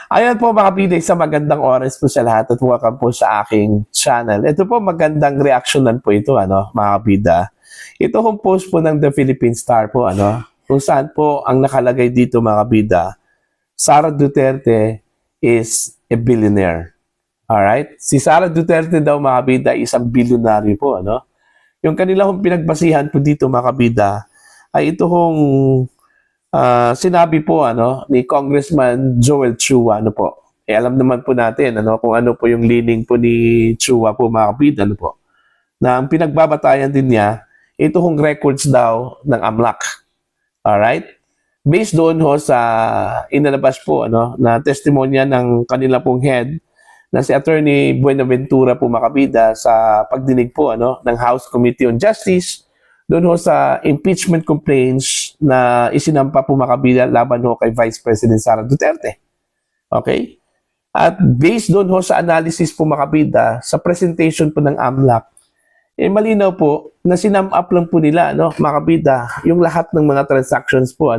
Ayan po mga kabida, sa magandang oras po sa lahat at welcome po sa aking channel. Ito po magandang reaksyonan po ito, mga kabida. Ito pong post po ng The Philippine Star po, kung saan po ang nakalagay dito mga kabida, Sara Duterte is a billionaire. Alright? Si Sara Duterte daw mga kabida isang bilyonaryo po, Yung kanilang pinagbasihan po dito mga kabida ay ito kong sinabi po ni Congressman Joel Chua po. Alam naman po natin kung ano po yung leaning po ni Chua po mga kabida po. Na ang pinagbabatayan din niya ito kong records daw ng AMLAC. Alright? Based doon ho sa inalabas po na testimonya ng kanila pong head na si Attorney Buenaventura po makabida sa pagdinig po ng House Committee on Justice doon ho sa impeachment complaints na isinampa po makabila laban ho kay Vice President Sara Duterte. Okay? At based doon ho sa analysis po makabida sa presentation po ng AMLAC, malinaw po na sinam up lang po nila makabida yung lahat ng mga transactions po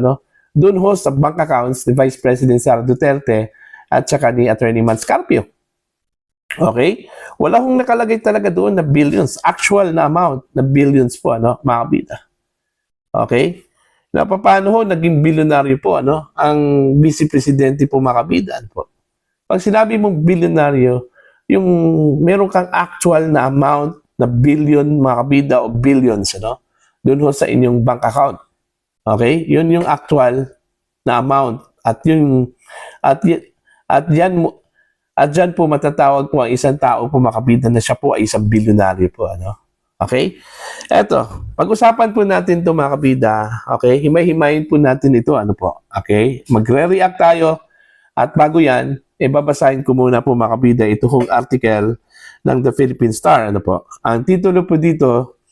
doon ho sa bank accounts ni Vice President Sara Duterte at saka ni Attorney Manscarpio. Okay? Wala hong nakalagay talaga doon na billions. Actual na amount na billions po, mga kabida. Okay? Na paano ho naging bilyonaryo po, ang Vice Presidente po, mga kabida po. Pag sinabi mong bilyonaryo, yung meron kang actual na amount na billion, mga kabida, o billions, doon ho sa inyong bank account. Okay? Yun yung actual na amount. At dyan po matatawag po ang isang tao po makabida na siya po ay isang bilyonaryo po. Okay? Eto, pag-usapan po natin ito mga kabida. Okay? Himay-himayin po natin ito. Okay? Magre-react tayo. At bago yan, babasahin ko muna po mga kabida ito kong article ng The Philippine Star. Ang titulo po dito,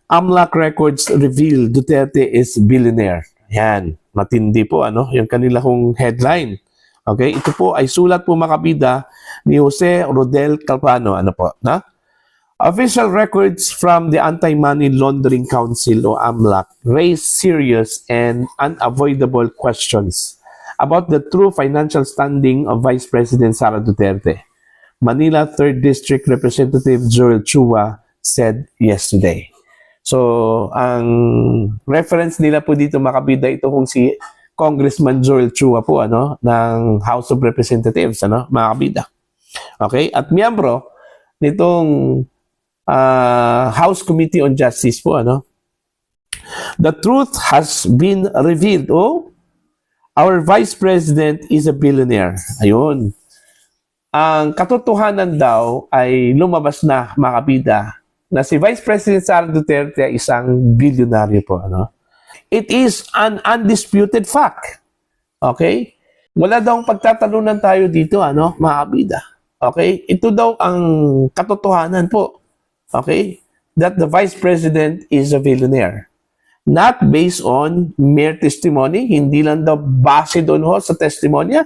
AMLAC records reveal Duterte is billionaire. Yan. Matindi po yung kanila kong headline. Okay, ito po ay sulat po makabida ni Jose Rodel Calpano. Official records from the Anti-Money Laundering Council o AMLAC raise serious and unavoidable questions about the true financial standing of Vice President Sara Duterte. Manila 3rd District Representative Joel Chua said yesterday. So, ang reference nila po dito makabida ito kung si Congressman Joel Chua po ng House of Representatives mga kabida. Okay? At miyembro nitong House Committee on Justice po The truth has been revealed. Our Vice President is a billionaire. Ayun. Ang katotohanan daw ay lumabas na mga kabida na si Vice President Sara Duterte ay isang bilyonaryo po It is an undisputed fact. Okay? Wala daw pagtatalunan tayo dito, mga kabida. Okay? Ito daw ang katotohanan po. Okay? That the Vice President is a billionaire. Not based on mere testimony. Hindi lang daw base doon ho sa testimonya.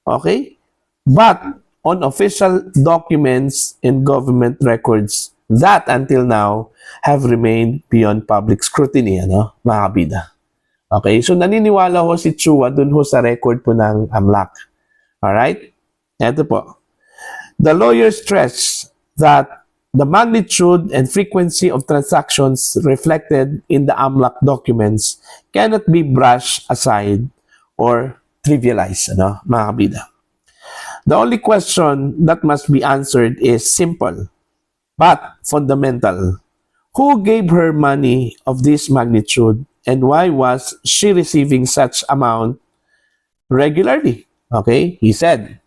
Okay? But on official documents and government records that until now have remained beyond public scrutiny, mga kabida. Okay, so naniniwala ho si Chua dun ho sa record po ng AMLAC. Alright? Ito po. The lawyer stressed that the magnitude and frequency of transactions reflected in the AMLAC documents cannot be brushed aside or trivialized, mga kabida. The only question that must be answered is simple but fundamental. Who gave her money of this magnitude and why was she receiving such amount regularly? Okay, he said.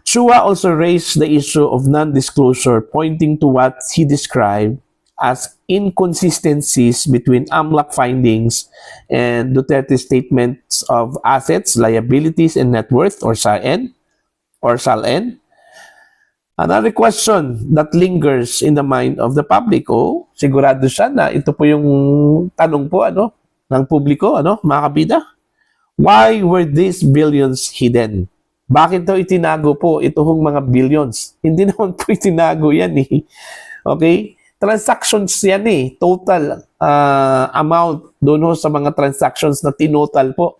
Chua also raised the issue of non-disclosure, pointing to what he described as inconsistencies between AMLAC findings and Duterte's statements of assets, liabilities, and net worth, or SALN. Another question that lingers in the mind of the public, sigurado siya na ito po yung tanong po ng publiko, mga kabida. Why were these billions hidden? Bakit daw itinago po itong mga billions? Hindi naman po itinago yan Okay? Transactions yan Total amount doon sa mga transactions na tinotal po.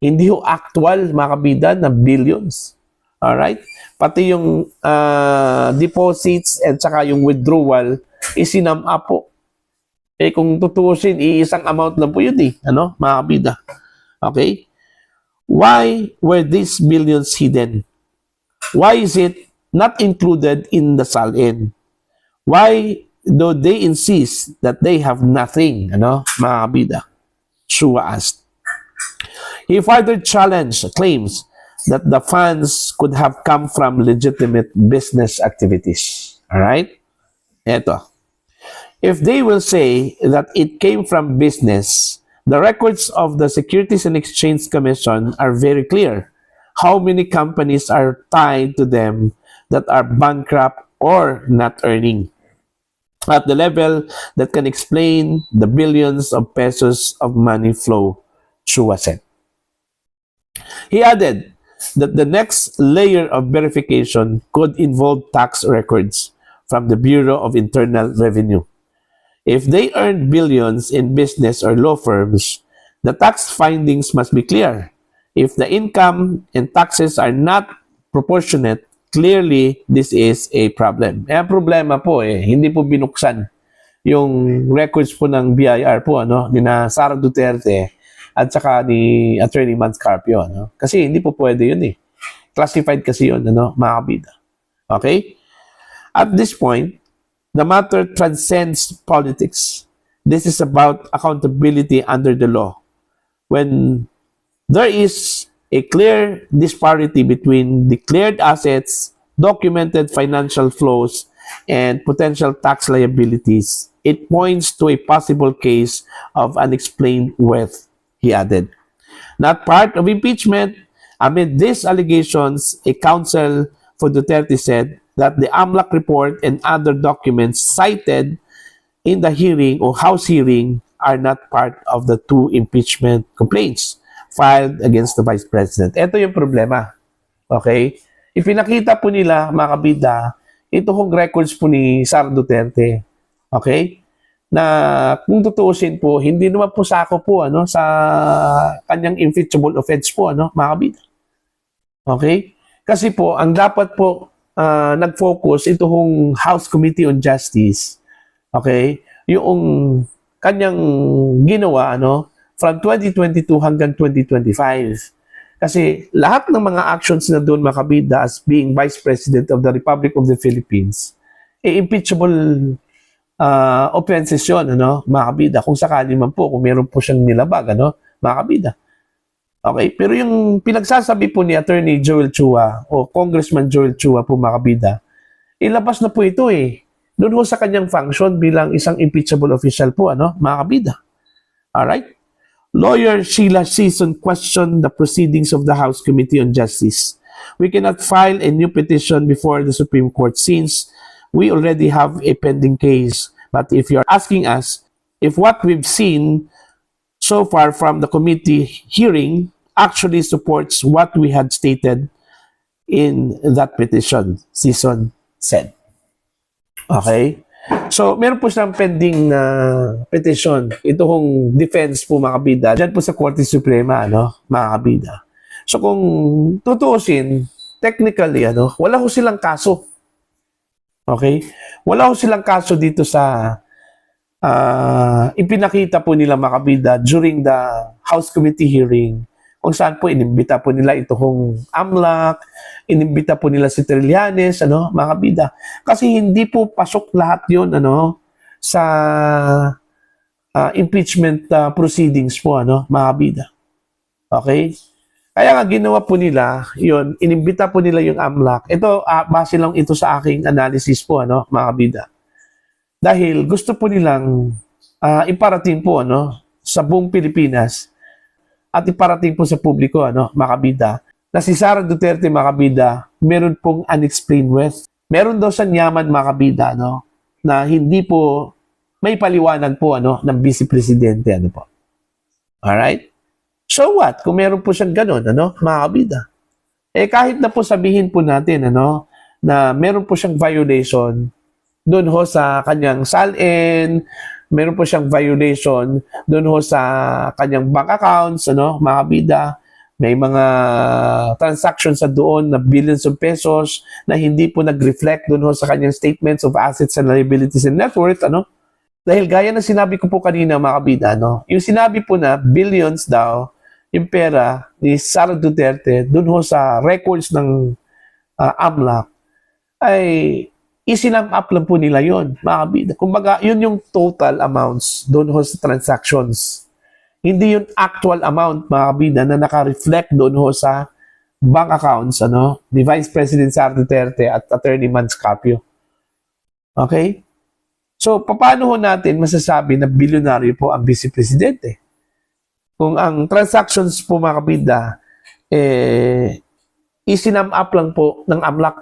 Hindi ho actual, mga kabida, na billions. Alright? Pati yung deposits at saka yung withdrawal, isinam up po. Eh kung tutuusin, iisang amount lang po yun ano, mga kabida. Okay? Why were these billions hidden? Why is it not included in the SALN? Why do they insist that they have nothing, ano, mga kabida? Chua asked. He further challenged claims that the funds could have come from legitimate business activities. All right? Eto. If they will say that it came from business, the records of the Securities and Exchange Commission are very clear. How many companies are tied to them that are bankrupt or not earning at the level that can explain the billions of pesos of money flow, Chua said. He added that the next layer of verification could involve tax records from the Bureau of Internal Revenue. If they earned billions in business or law firms, the tax findings must be clear. If the income and taxes are not proportionate, clearly this is a problem. Ang problema po hindi po binuksan yung records po ng BIR po, ano, ni na Sara Duterte at saka ni Attorney Mans Carpio, ano? Kasi hindi po pwede yun Classified kasi yun, ano, mga kabida. Okay? At this point, the matter transcends politics. This is about accountability under the law. When there is a clear disparity between declared assets, documented financial flows, and potential tax liabilities, it points to a possible case of unexplained wealth, he added. Not part of impeachment, amid these allegations, a counsel for Duterte said that the AMLAC report and other documents cited in the hearing or House hearing are not part of the two impeachment complaints filed against the Vice President. Ito yung problema. Okay? Ipinakita po nila, mga kabida, ito kong records po ni Sara Duterte. Okay? Na kung tutuusin po, hindi naman po sako po ano, sa kanyang impeachable offense po, ano, mga kabida. Okay? Kasi po, ang dapat po nag-focus ito kong House Committee on Justice. Okay? Yung kanyang ginawa, ano, from 2022 hanggang 2025. Kasi lahat ng mga actions na doon, mga kabida, as being Vice President of the Republic of the Philippines, impeachable offenses yun, ano, mga kabida. Kung sakali man po, kung meron po siyang nilabag, ano, mga kabida. Okay, pero yung pinagsasabi po ni Attorney Joel Chua o Congressman Joel Chua po, mga kabida, ilabas na po ito doon ho sa kanyang function bilang isang impeachable official po, ano, mga kabida. Alright? Lawyer Sheila Season questioned the proceedings of the House Committee on Justice. We cannot file a new petition before the Supreme Court since we already have a pending case. But if you're asking us if what we've seen so far from the committee hearing actually supports what we had stated in that petition, Season said. Okay? So, meron po siyang pending petition. Ito kong defense po, mga kabida. Diyan po sa Korte Suprema, ano, mga kabida. So, kung tutuusin, technically, ano, wala ko silang kaso. Okay? Wala ko silang kaso dito sa ipinakita po nila, mga kabida, during the House Committee hearing, kung saan po inimbita po nila ito kong AMLAC, inimbita po nila si Trillanes, ano, mga kabida. Kasi hindi po pasok lahat yun, ano, sa impeachment proceedings po, ano, mga kabida. Okay? Kaya nga ginawa po nila, yun, inimbita po nila yung AMLAC. Ito, base lang ito sa aking analysis po, ano, mga kabida. Dahil gusto po nilang iparating po, ano, sa buong Pilipinas at iparating po sa publiko, ano, mga kabida, na si Sara Duterte, mga kabida, meron pong unexplained wealth. Meron daw sa yaman, mga kabida, no, na hindi po may paliwanag po, ano, ng Vice Presidente, ano po. Alright? So what? Kung meron po siyang ganun, ano, mga kabida. Kahit na po sabihin po natin, ano, na meron po siyang violation doon ho sa kanyang SALN, meron po siyang violation doon ho sa kanyang bank accounts, ano, mga kabida, May mga transactions sa doon na billions of pesos na hindi po nag-reflect doon ho sa kanyang statements of assets and liabilities and net worth, ano? Dahil gaya na sinabi ko po kanina, mga kabida, no? Yung sinabi po na billions daw, yung pera ni Sara Duterte doon ho sa records ng AMLAC, ay isinam up lang po nila yon, mga kabida. Kumbaga, yun yung total amounts doon ho sa transactions. Hindi yung actual amount, mga kabida, na naka-reflect doon ho sa bank accounts, ano, ni Vice President Sara Duterte at Attorney Mans Capio. Okay? So, paano ho natin masasabi na bilyonaryo po ang Vice Presidente? Kung ang transactions po, mga kabida, isinam up lang po ng AMLAC.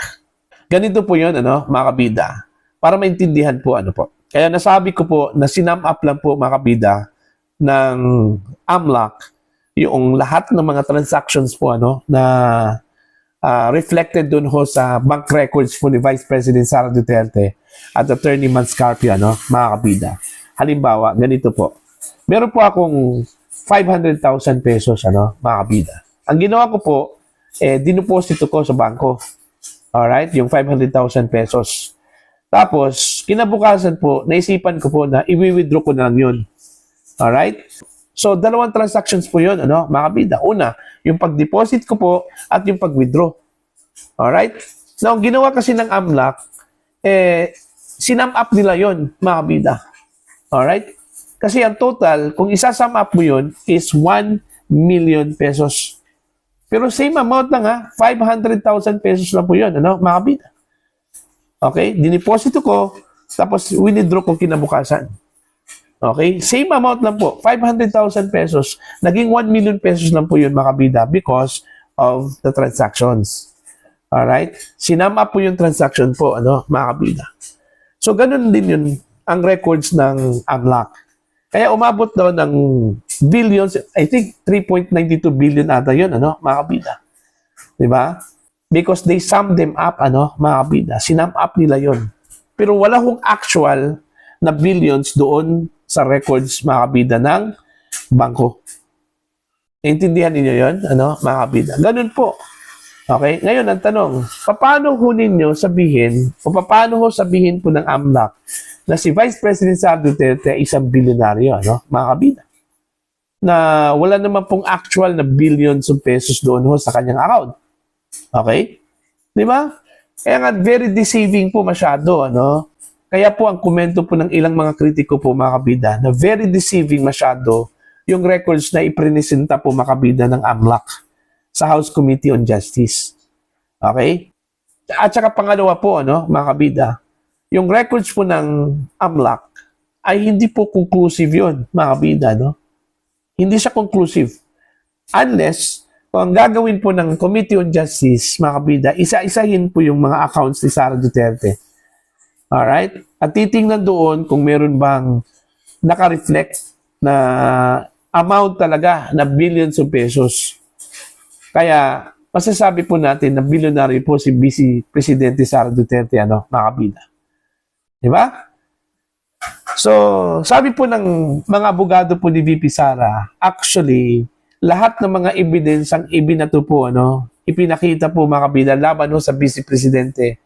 Ganito po yun, ano, mga kabida, para maintindihan po, ano po. Kaya nasabi ko po na sinam up lang po, mga kabida, ng AMLAC yung lahat ng mga transactions po, ano, na reflected doon ho sa bank records po ni Vice President Sara Duterte at Attorney Mans Carpio, ano, mga kabida. Halimbawa, ganito po. Meron po akong 500,000 pesos, ano, mga kabida. Ang ginawa ko po, dinuposito ko sa bangko. Alright? Yung 500,000 pesos. Tapos, kinabukasan po, naisipan ko po na i-withdraw ko na lang yun. Alright? So, dalawang transactions po yun, ano, mga kabida. Una, yung pag-deposit ko po at yung pag-withdraw. Alright? Now, ang ginawa kasi ng AMLAC, sinam up nila yun, mga kabida. Alright? Kasi ang total, kung isasum up mo yun, is 1 million pesos. Pero same amount lang, ha? 500,000 pesos lang po yun, ano, mga kabida. Okay? Diniposito ko, tapos withdraw ko kinabukasan. Okay? Same amount lang po. 500,000 pesos. Naging 1 million pesos lang po yun, mga kabida, because of the transactions. Alright? Sinam up po yung transaction po, ano, mga kabida. So, ganun din yun ang records ng AMLAC. Kaya umabot daw ng billions, I think 3.92 billion ata yun, ano, mga kabida. Diba? Because they summed them up, ano, mga kabida. Sinam up nila yun. Pero wala hong actual na billions doon sa records, mga kabida, ng bangko. Intindihan niyo yun, ano, mga kabida? Ganun po. Okay? Ngayon, ang tanong, paano ho ninyo sabihin, o paano ho sabihin po ng AMLAC na si Vice President Sara Duterte ay isang bilyonaryo, ano, mga kabida? Na wala naman pong actual na billions of pesos doon ho sa kanyang account. Okay? Di ba? Kaya nga, very deceiving po masyado, ano? Kaya po ang komento po ng ilang mga kritiko po, mga kabida, na very deceiving masyado yung records na iprenesenta po, mga kabida, ng AMLAC sa House Committee on Justice. Okay? At saka pangalawa po, ano, mga kabida, yung records po ng AMLAC ay hindi po conclusive yun, mga kabida, no? Hindi siya conclusive. Unless, kung ang gagawin po ng Committee on Justice, mga kabida, isa-isahin po yung mga accounts ni Sara Duterte. Alright? At titingnan doon kung meron bang naka-reflect na amount talaga na billions of pesos. Kaya, masasabi po natin na bilyonaryo po si Vice Presidente Sara Duterte, ano, mga kabida. Diba? So, sabi po ng mga abogado po ni VP Sara, actually, lahat ng mga ebidensang ibinato po, ano, ipinakita po, mga kabida, laban ho sa Vice Presidente.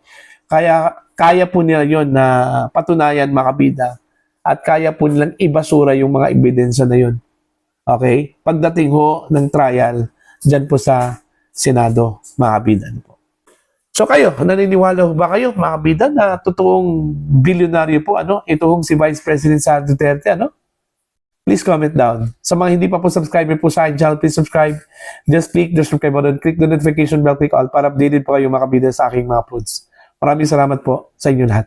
Kaya po nila yon na patunayan, mga kabida, at kaya po nilang ibasura yung mga ebidensya na yon. Okay? Pagdating ho ng trial, dyan po sa Senado, mga kabida. So kayo, naniniwala ba kayo, mga kabida, na totoong bilyonaryo po, ano, itong si Vice President Sara Duterte, ano? Please comment down. Sa mga hindi pa po subscriber po sa akin channel, please subscribe. Just click the subscribe button, click the notification bell, click all para updated po kayo, mga kabida, sa aking mga uploads. Maraming salamat po sa inyo lahat.